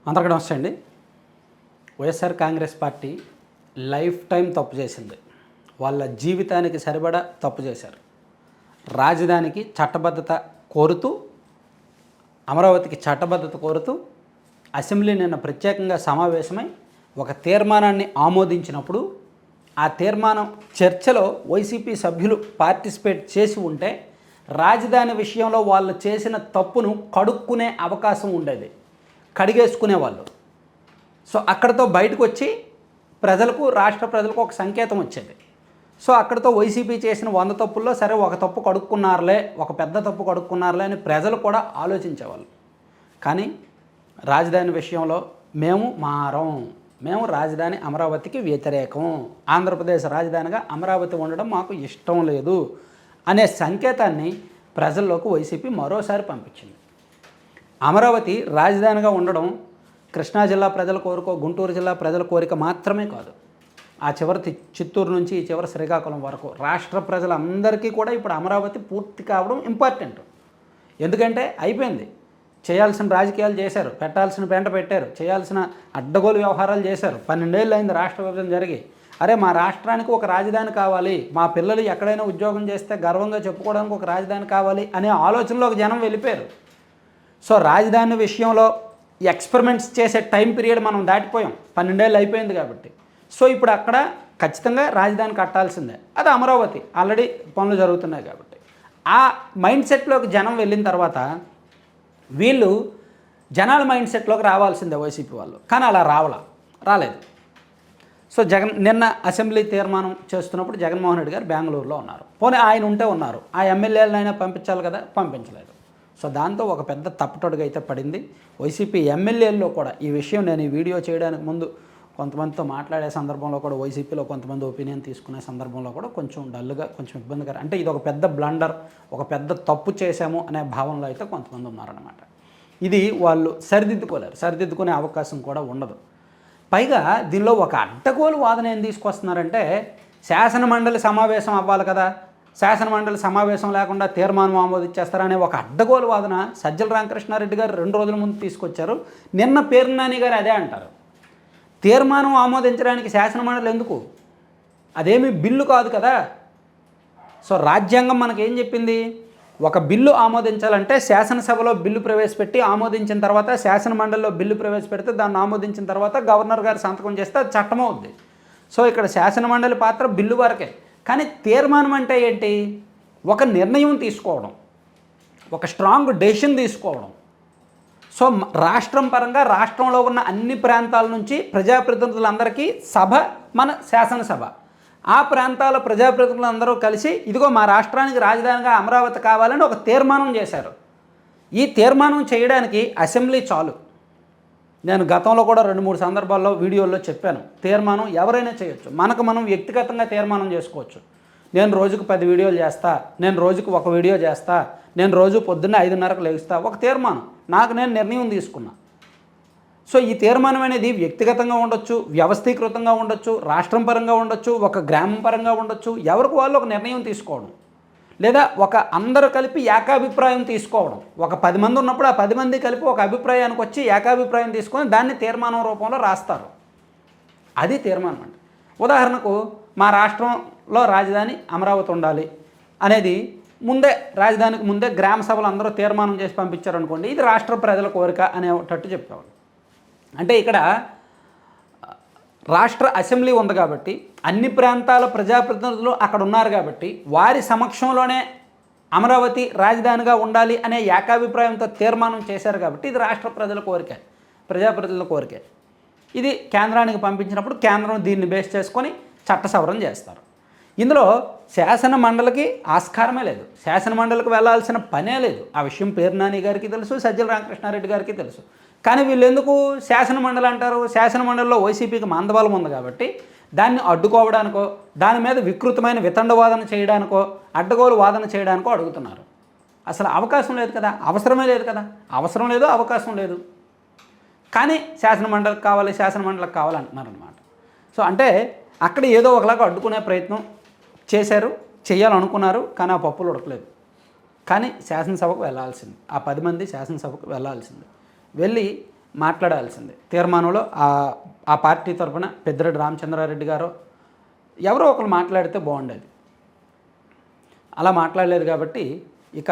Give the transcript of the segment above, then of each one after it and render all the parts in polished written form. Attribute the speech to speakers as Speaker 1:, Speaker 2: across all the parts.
Speaker 1: అందరికీ నమస్తే అండి. YSR Congress party life time తప్పు చేసింది. వాళ్ళ జీవితానికి సరిపడా తప్పు చేశారు. రాజధానికి చట్టబద్ధత కోరుతూ, అమరావతికి చట్టబద్ధత కోరుతూ అసెంబ్లీ నిన్న ప్రత్యేకంగా సమావేశమై ఒక తీర్మానాన్ని ఆమోదించినప్పుడు ఆ తీర్మానం చర్చలో వైసీపీ సభ్యులు పార్టిసిపేట్ చేసి ఉంటే రాజధాని విషయంలో వాళ్ళు చేసిన తప్పును కడుక్కునే అవకాశం ఉండేది, కడిగేసుకునేవాళ్ళు. సో అక్కడితో బయటకు వచ్చి ప్రజలకు, రాష్ట్ర ప్రజలకు ఒక సంకేతం వచ్చేది. సో అక్కడితో వైసీపీ చేసిన 100 తప్పుల్లో సరే ఒక తప్పు కడుక్కున్నారులే, ఒక పెద్ద తప్పు కడుక్కున్నారులే అని ప్రజలు కూడా ఆలోచించేవాళ్ళు. కానీ రాజధాని విషయంలో మేము మారం, మేము రాజధాని అమరావతికి వ్యతిరేకం, ఆంధ్రప్రదేశ్ రాజధానిగా అమరావతి ఉండడం మాకు ఇష్టం లేదు అనే సంకేతాన్ని ప్రజల్లోకి వైసీపీ మరోసారి పంపించింది. అమరావతి రాజధానిగా ఉండడం కృష్ణా జిల్లా ప్రజల కోరిక, గుంటూరు జిల్లా ప్రజల కోరిక మాత్రమే కాదు. ఆ చివరి చిత్తూరు నుంచి ఈ చివరి శ్రీకాకుళం వరకు రాష్ట్ర ప్రజలందరికీ కూడా ఇప్పుడు అమరావతి పూర్తి కావడం ఇంపార్టెంట్. ఎందుకంటే అయిపోయింది, చేయాల్సిన రాజకీయాలు చేశారు, పెట్టాల్సిన పెంట పెట్టారు, చేయాల్సిన అడ్డగోలు వ్యవహారాలు చేశారు. 12 ఏళ్ళు అయింది రాష్ట్ర విభజన జరిగి. అరే మా రాష్ట్రానికి ఒక రాజధాని కావాలి, మా పిల్లలు ఎక్కడైనా ఉద్యోగం చేస్తే గర్వంగా చెప్పుకోవడానికి ఒక రాజధాని కావాలి అనే ఆలోచనలోకి జనం వెళ్ళిపోయారు. సో రాజధాని విషయంలో ఎక్స్పెరిమెంట్స్ చేసే టైం పీరియడ్ మనం దాటిపోయాం, 12 ఏళ్ళు అయిపోయింది కాబట్టి. సో ఇప్పుడు అక్కడ ఖచ్చితంగా రాజధాని కట్టాల్సిందే. అది అమరావతి ఆల్రెడీ పనులు జరుగుతున్నాయి కాబట్టి ఆ మైండ్ సెట్లోకి జనం వెళ్ళిన తర్వాత వీళ్ళు జనాల మైండ్ సెట్లోకి రావాల్సిందే వైసీపీ వాళ్ళు. కానీ అలా రాలేదు. సో నిన్న అసెంబ్లీ తీర్మానం చేస్తున్నప్పుడు జగన్మోహన్ రెడ్డి గారు బెంగళూరులో ఉన్నారు. పోనీ ఆయన ఉంటే ఉన్నారు, ఆ ఎమ్మెల్యేలనైనా పంపించాలి కదా, పంపించలేదు. సో దాంతో ఒక పెద్ద తప్పటడుగు అయితే పడింది వైసీపీ ఎమ్మెల్యేల్లో కూడా. ఈ విషయం నేను ఈ వీడియో చేయడానికి ముందు కొంతమందితో మాట్లాడే సందర్భంలో కూడా, వైసీపీలో కొంతమంది ఒపీనియన్ తీసుకునే సందర్భంలో కూడా కొంచెం డల్గా, కొంచెం ఇబ్బందికర, అంటే ఇది ఒక పెద్ద బ్లండర్, ఒక పెద్ద తప్పు చేశాము అనే భావనలో అయితే కొంతమంది ఉన్నారన్నమాట. ఇది వాళ్ళు సరిదిద్దుకునే అవకాశం కూడా ఉండదు. పైగా దీనిలో ఒక అడ్డగోలు వాదన ఏం తీసుకొస్తున్నారంటే, శాసనమండలి సమావేశం అవ్వాలి కదా, శాసనమండలి సమావేశం లేకుండా తీర్మానం ఆమోదించేస్తారనే ఒక అడ్డగోలు వాదన సజ్జల రామకృష్ణారెడ్డి గారు 2 రోజుల ముందు తీసుకొచ్చారు. నిన్న పేర్నాని గారు అదే అంటారు. తీర్మానం ఆమోదించడానికి శాసనమండలి ఎందుకు? అదేమి బిల్లు కాదు కదా. సో రాజ్యాంగం మనకేం చెప్పింది? ఒక బిల్లు ఆమోదించాలంటే శాసనసభలో బిల్లు ప్రవేశపెట్టి ఆమోదించిన తర్వాత, శాసనమండలిలో బిల్లు ప్రవేశపెడితే దాన్ని ఆమోదించిన తర్వాత గవర్నర్ గారు సంతకం చేస్తే అది చట్టమవుద్ది. సో ఇక్కడ శాసనమండలి పాత్ర బిల్లు వరకే. కానీ తీర్మానం అంటే ఏంటి? ఒక నిర్ణయం తీసుకోవడం, ఒక స్ట్రాంగ్ డెసిషన్ తీసుకోవడం. సో రాష్ట్రం పరంగా రాష్ట్రంలో ఉన్న అన్ని ప్రాంతాల నుంచి ప్రజాప్రతినిధులందరికీ సభ మన శాసనసభ. ఆ ప్రాంతాల ప్రజాప్రతినిధులందరూ కలిసి ఇదిగో మా రాష్ట్రానికి రాజధానిగా అమరావతి కావాలని ఒక తీర్మానం చేశారు. ఈ తీర్మానం చేయడానికి అసెంబ్లీ చాలు. నేను గతంలో కూడా 2-3 సందర్భాల్లో వీడియోల్లో చెప్పాను, తీర్మానం ఎవరైనా చేయొచ్చు. మనం వ్యక్తిగతంగా తీర్మానం చేసుకోవచ్చు. నేను రోజుకు 10 వీడియోలు చేస్తా, నేను రోజుకు 1 వీడియో చేస్తా, నేను రోజు పొద్దున్న 5:30కు లేస్తా, ఒక తీర్మానం నాకు నేను నిర్ణయం తీసుకున్నా. సో ఈ తీర్మానం అనేది వ్యక్తిగతంగా ఉండొచ్చు, వ్యవస్థీకృతంగా ఉండొచ్చు, రాష్ట్రం పరంగా ఉండొచ్చు, ఒక గ్రామం పరంగా ఉండొచ్చు. ఎవరికి వాళ్ళు ఒక నిర్ణయం తీసుకోవడం, లేదా ఒక అందరూ కలిపి ఏకాభిప్రాయం తీసుకోవడం. ఒక 10 మంది ఉన్నప్పుడు ఆ 10 మంది కలిపి ఒక అభిప్రాయానికి వచ్చి ఏకాభిప్రాయం తీసుకొని దాన్ని తీర్మానం రూపంలో రాస్తారు. అది తీర్మానం అంటే. ఉదాహరణకు మా రాష్ట్రంలో రాజధాని అమరావతి ఉండాలి అనేది రాజధానికి ముందే గ్రామ సభలు అందరూ తీర్మానం చేసి పంపించారనుకోండి, ఇది రాష్ట్ర ప్రజల కోరిక అనేటట్టు చెప్పేవాళ్ళు. అంటే ఇక్కడ రాష్ట్ర అసెంబ్లీ ఉంది కాబట్టి, అన్ని ప్రాంతాల ప్రజాప్రతినిధులు అక్కడ ఉన్నారు కాబట్టి, వారి సమక్షంలోనే అమరావతి రాజధానిగా ఉండాలి అనే ఏకాభిప్రాయంతో తీర్మానం చేశారు కాబట్టి ఇది రాష్ట్ర ప్రజల కోరిక, ప్రజాప్రతినిధుల కోరిక. ఇది కేంద్రానికి పంపించినప్పుడు కేంద్రం దీన్ని బేస్ చేసుకొని చట్ట సవరణ చేస్తారు. ఇందులో శాసన మండలికి ఆస్కారమే లేదు, శాసన మండలికి వెళ్లాల్సిన పనే లేదు. ఆ విషయం పేర్నాని గారికి తెలుసు, సజ్జల రామకృష్ణారెడ్డి గారికి తెలుసు. కానీ వీళ్ళు ఎందుకు శాసన మండలి అంటారు? శాసన మండలిలో వైసీపీకి మందబలం ఉంది కాబట్టి దాన్ని అడ్డుకోవడానికో, దాని మీద వికృతమైన వితండవాదన చేయడానికో, అడ్డగోలు వాదన చేయడానికో అడుగుతున్నారు. అసలు అవకాశం లేదు కదా, అవసరమే లేదు కదా. అవసరం లేదు, అవకాశం లేదు. కానీ శాసన మండలికి కావాలి అంటున్నారనమాట. సో అంటే అక్కడ ఏదో ఒకలాగా అడ్డుకునే ప్రయత్నం చేయాలనుకున్నారు. కానీ ఆ పప్పులు ఉడకలేదు. కానీ శాసనసభకు వెళ్ళాల్సింది, ఆ 10 మంది శాసనసభకు వెళ్ళాల్సింది. వెళ్ళి మాట్లాడాల్సిందే. తీర్మానంలో ఆ పార్టీ తరఫున పెద్దిరెడ్డి రామచంద్రారెడ్డి గారు ఎవరో ఒకరు మాట్లాడితే బాగుండేది. అలా మాట్లాడలేదు కాబట్టి ఇక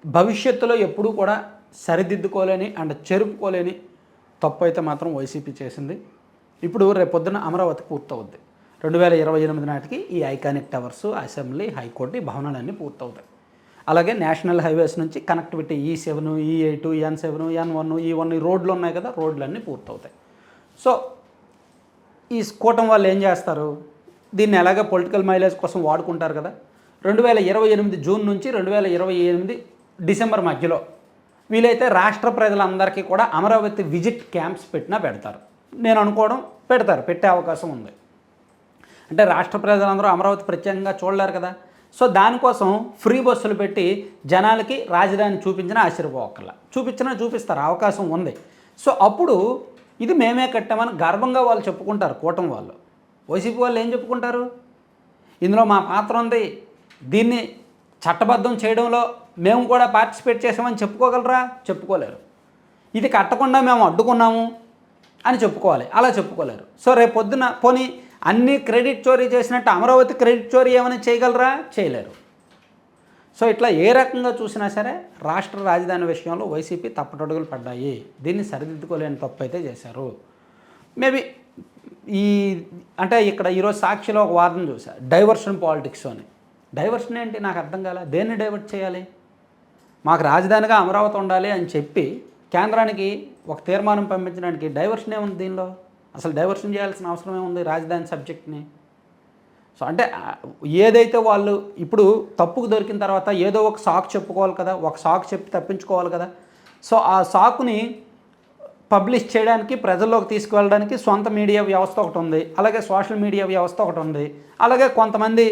Speaker 1: భవిష్యత్తులో ఎప్పుడూ కూడా సరిదిద్దుకోలేని అండ్ చెరుపుకోలేని తప్పు అయితే మాత్రం వైసీపీ చేసింది. ఇప్పుడు రేపొద్దున అమరావతి పూర్తవుద్ది. 2028 నాటికి ఈ ఐకానిక్ టవర్స్, అసెంబ్లీ, హైకోర్టు ఈ భవనాలన్నీ పూర్తవుతాయి. అలాగే నేషనల్ హైవేస్ నుంచి connectivity E7, E8, N7, N1, E1 ఈ రోడ్లు ఉన్నాయి కదా, రోడ్లన్నీ పూర్తవుతాయి. సో ఈ కూటమి వాళ్ళు ఏం చేస్తారు, దీన్ని ఎలాగ పొలిటికల్ మైలేజ్ కోసం వాడుకుంటారు కదా. 2028 జూన్ నుంచి 2028 డిసెంబర్ మధ్యలో వీలైతే రాష్ట్ర ప్రజలందరికీ కూడా అమరావతి విజిట్ క్యాంప్స్ పెట్టినా పెడతారు. నేను అనుకోవడం పెడతారు, పెట్టే అవకాశం ఉంది. అంటే రాష్ట్ర ప్రజలందరూ అమరావతి ప్రత్యేకంగా చూడలేరు కదా. సో దానికోసం ఫ్రీ బస్సులు పెట్టి జనాలకి రాజధాని చూపించినా ఆశ్చర్యపోకల్లా, చూపిస్తారు, అవకాశం ఉంది. సో అప్పుడు ఇది మేమే కట్టామని గర్వంగా వాళ్ళు చెప్పుకుంటారు కూటమి వాళ్ళు. వైసీపీ వాళ్ళు ఏం చెప్పుకుంటారు, ఇందులో మా పాత్ర ఉంది, దీన్ని చట్టబద్ధం చేయడంలో మేము కూడా పార్టిసిపేట్ చేసామని చెప్పుకోగలరా? చెప్పుకోలేరు. ఇది కట్టకుండా మేము అడ్డుకున్నాము అని చెప్పుకోవాలి, అలా చెప్పుకోలేరు. సో రేపు పొద్దున పోనీ అన్ని క్రెడిట్ చోరీ చేసినట్టు అమరావతి క్రెడిట్ చోరీ ఏమైనా చేయగలరా? చేయలేరు. సో ఇట్లా ఏ రకంగా చూసినా సరే రాష్ట్ర రాజధాని విషయంలో వైసీపీ తప్పటడుగులు పడ్డాయి. దీన్ని సరిదిద్దుకోలేని తప్పు అయితే చేశారు. మేబీ అంటే ఇక్కడ ఈరోజు సాక్షిలో ఒక వాదన చూసా, డైవర్షన్ పాలిటిక్స్ అని. డైవర్షన్ ఏంటి నాకు అర్థం కాలే. దేన్ని డైవర్ట్ చేయాలి? మాకు రాజధానిగా అమరావతి ఉండాలి అని చెప్పి కేంద్రానికి ఒక తీర్మానం పంపించడానికి డైవర్షన్ ఏముంది దీనిలో? అసలు డైవర్షన్ చేయాల్సిన అవసరం ఏముంది రాజధాని సబ్జెక్ట్ని? సో అంటే ఏదైతే వాళ్ళు ఇప్పుడు తప్పుకు దొరికిన తర్వాత ఏదో ఒక సాకు చెప్పుకోవాలి కదా, ఒక సాకు చెప్పి తప్పించుకోవాలి కదా. సో ఆ సాకుని పబ్లిష్ చేయడానికి, ప్రజల్లోకి తీసుకువెళ్ళడానికి సొంత మీడియా వ్యవస్థ ఒకటి ఉంది, అలాగే సోషల్ మీడియా వ్యవస్థ ఒకటి ఉంది, అలాగే కొంతమంది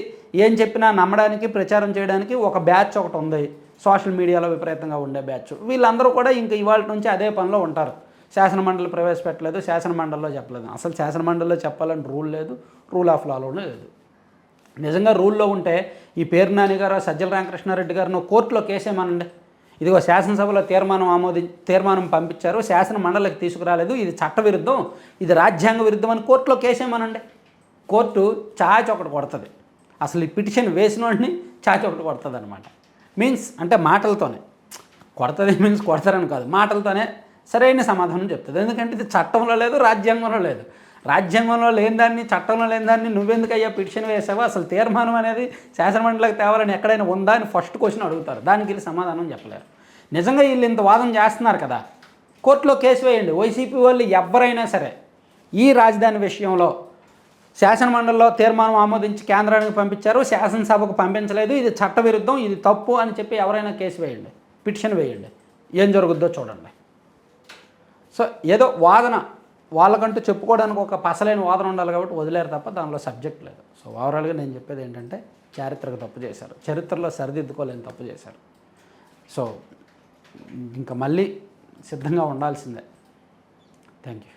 Speaker 1: ఏం చెప్పినా నమ్మడానికి, ప్రచారం చేయడానికి ఒక బ్యాచ్ ఒకటి ఉంది, సోషల్ మీడియాలో విపరీతంగా ఉండే బ్యాచ్. వీళ్ళందరూ కూడా ఇంక ఇవాళ నుంచి అదే పనిలో ఉంటారు. శాసనమండలి ప్రవేశపెట్టలేదు, శాసనమండలిలో చెప్పలేదు. అసలు శాసనమండలిలో చెప్పాలని రూల్ లేదు, రూల్ ఆఫ్ లాలోనే లేదు. నిజంగా రూల్లో ఉంటే ఈ పేరు నాని గారు, సజ్జల రామకృష్ణారెడ్డి గారిని కోర్టులో కేసేమనండి. ఇదిగో శాసనసభలో తీర్మానం పంపించారు, శాసన మండలికి తీసుకురాలేదు, ఇది చట్టవిరుద్ధం, ఇది రాజ్యాంగ విరుద్ధం అని కోర్టులో కేసేమనండి. కోర్టు చాచి ఒకటి కొడుతుంది. అసలు ఈ పిటిషన్ వేసిన వాడిని చాచి ఒకటి కొడుతుంది అనమాట. మీన్స్ అంటే మాటలతోనే కొడుతుంది, మీన్స్ కొడతారని కాదు, మాటలతోనే సరైన సమాధానం చెప్తుంది. ఎందుకంటే ఇది చట్టంలో లేదు, రాజ్యాంగంలో లేదు. రాజ్యాంగంలో లేని దాన్ని, చట్టంలో లేని దాన్ని నువ్వెందుకు అయ్యా పిటిషన్ వేసావా, అసలు తీర్మానం అనేది శాసనమండలికి తేవాలని ఎక్కడైనా ఉందా అని ఫస్ట్ క్వశ్చన్ అడుగుతారు. దానికి వీళ్ళు సమాధానం చెప్పలేరు. నిజంగా వీళ్ళు ఇంత వాదన చేస్తున్నారు కదా, కోర్టులో కేసు వేయండి. వైసీపీ వాళ్ళు ఎవరైనా సరే ఈ రాజధాని విషయంలో శాసనమండలిలో తీర్మానం ఆమోదించి కేంద్రానికి పంపించారు, శాసనసభకు పంపించలేదు, ఇది చట్టవిరుద్ధం, ఇది తప్పు అని చెప్పి ఎవరైనా కేసు వేయండి, పిటిషన్ వేయండి, ఏం జరుగుద్దో చూడండి. సో ఏదో వాదన వాళ్ళకంటూ చెప్పుకోవడానికి ఒక పసలైన వాదన ఉండాలి కాబట్టి వదిలేరు తప్ప దానిలో సబ్జెక్ట్ లేదు. సో ఓవరాల్గా నేను చెప్పేది ఏంటంటే చారిత్రక తప్పు చేశారు, చరిత్రలో సరిదిద్దుకోలేని తప్పు చేశారు. సో ఇంకా మళ్ళీ సిద్ధంగా ఉండాల్సిందే. Thank you.